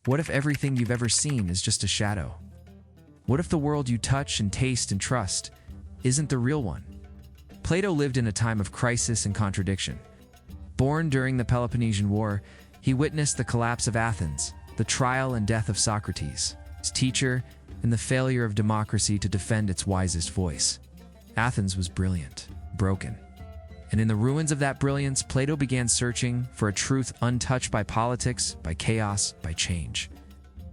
What if everything you've ever seen is just a shadow? What if the world you touch and taste and trust isn't the real one? Plato lived in a time of crisis and contradiction. Born during the Peloponnesian War, he witnessed the collapse of Athens, the trial and death of Socrates, his teacher, and the failure of democracy to defend its wisest voice. Athens was brilliant, broken. And in the ruins of that brilliance, Plato began searching for a truth untouched by politics, by chaos, by change.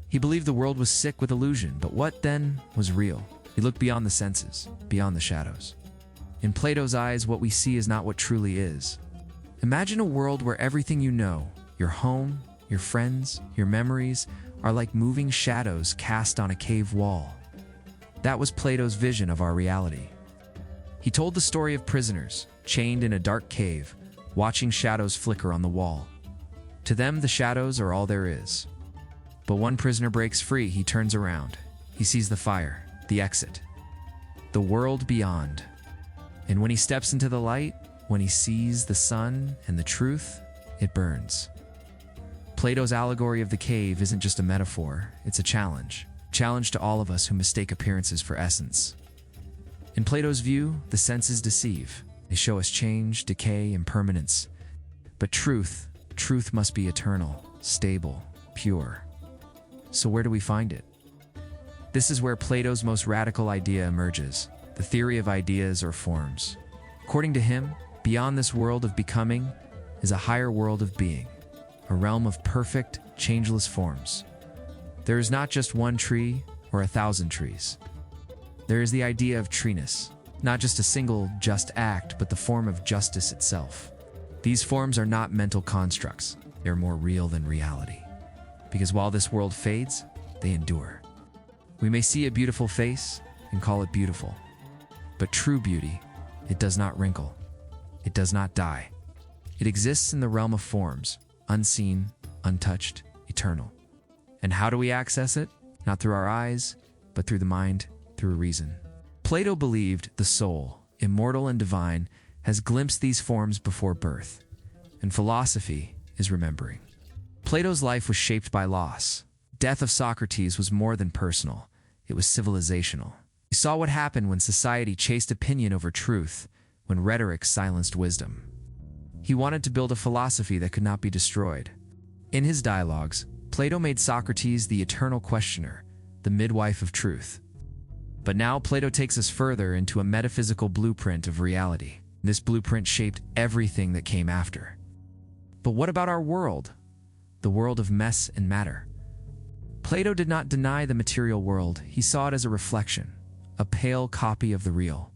He believed the world was sick with illusion, but what then was real? He looked beyond the senses, beyond the shadows. In Plato's eyes, what we see is not what truly is. Imagine a world where everything you know, your home, your friends, your memories, are like moving shadows cast on a cave wall. That was Plato's vision of our reality. He told the story of prisoners, chained in a dark cave, watching shadows flicker on the wall. To them, the shadows are all there is. But one prisoner breaks free, he turns around. He sees the fire, the exit, the world beyond. And when he steps into the light, when he sees the sun and the truth, it burns. Plato's allegory of the cave isn't just a metaphor, it's a challenge. Challenge to all of us who mistake appearances for essence. In Plato's view, the senses deceive. They show us change, decay, impermanence. But truth must be eternal, stable, pure. So where do we find it? This is where Plato's most radical idea emerges, the theory of ideas or forms. According to him, beyond this world of becoming is a higher world of being, a realm of perfect, changeless forms. There is not just one tree or 1,000 trees. There is the idea of treeness, not just a single just act, but the form of justice itself. These forms are not mental constructs. They're more real than reality. Because while this world fades, they endure. We may see a beautiful face and call it beautiful. But true beauty, it does not wrinkle. It does not die. It exists in the realm of forms, unseen, untouched, eternal. And how do we access it? Not through our eyes, but through the mind, through reason. Plato believed the soul, immortal and divine, has glimpsed these forms before birth. And philosophy is remembering. Plato's life was shaped by loss. Death of Socrates was more than personal. It was civilizational. He saw what happened when society chased opinion over truth, when rhetoric silenced wisdom. He wanted to build a philosophy that could not be destroyed. In his dialogues, Plato made Socrates the eternal questioner, the midwife of truth. But now Plato takes us further into a metaphysical blueprint of reality. This blueprint shaped everything that came after. But what about our world? The world of mess and matter. Plato did not deny the material world. He saw it as a reflection, a pale copy of the real.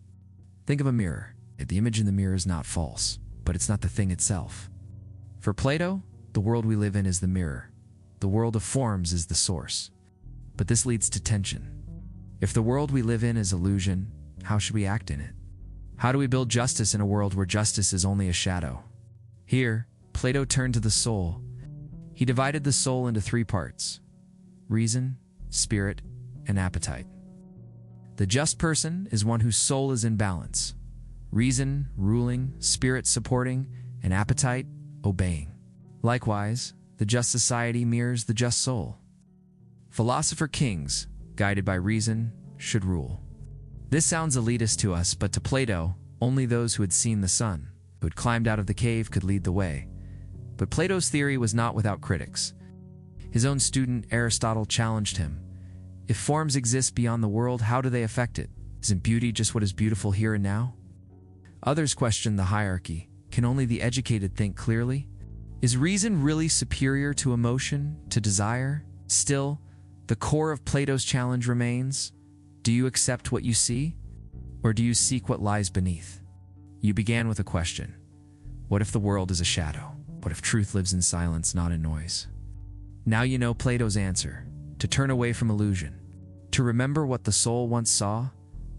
Think of a mirror. The image in the mirror is not false, but it's not the thing itself. For Plato, the world we live in is the mirror. The world of forms is the source. But this leads to tension. If the world we live in is illusion, how should we act in it? How do we build justice in a world where justice is only a shadow? Here, Plato turned to the soul. He divided the soul into 3 parts: reason, spirit, and appetite. The just person is one whose soul is in balance. Reason, ruling, spirit supporting, and appetite, obeying. Likewise, the just society mirrors the just soul. Philosopher-kings, guided by reason, should rule. This sounds elitist to us, but to Plato, only those who had seen the sun, who had climbed out of the cave, could lead the way. But Plato's theory was not without critics. His own student, Aristotle, challenged him. If forms exist beyond the world, how do they affect it? Isn't beauty just what is beautiful here and now? Others questioned the hierarchy. Can only the educated think clearly? Is reason really superior to emotion, to desire? Still, the core of Plato's challenge remains: do you accept what you see, or do you seek what lies beneath? You began with a question. What if the world is a shadow? What if truth lives in silence, not in noise? Now you know Plato's answer: to turn away from illusion, to remember what the soul once saw,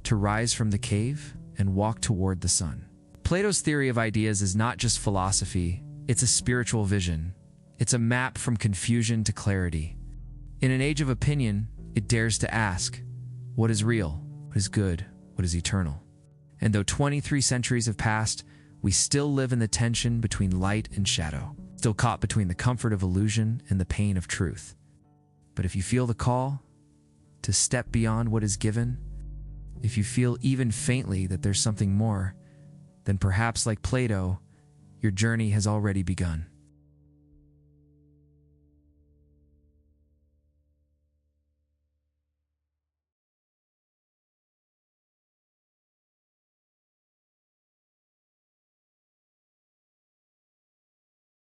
to rise from the cave and walk toward the sun. Plato's theory of ideas is not just philosophy, it's a spiritual vision. It's a map from confusion to clarity. In an age of opinion, it dares to ask, what is real? What is good? What is eternal? And though 23 centuries have passed, we still live in the tension between light and shadow, still caught between the comfort of illusion and the pain of truth. But if you feel the call to step beyond what is given, if you feel even faintly that there's something more, then perhaps like Plato, your journey has already begun.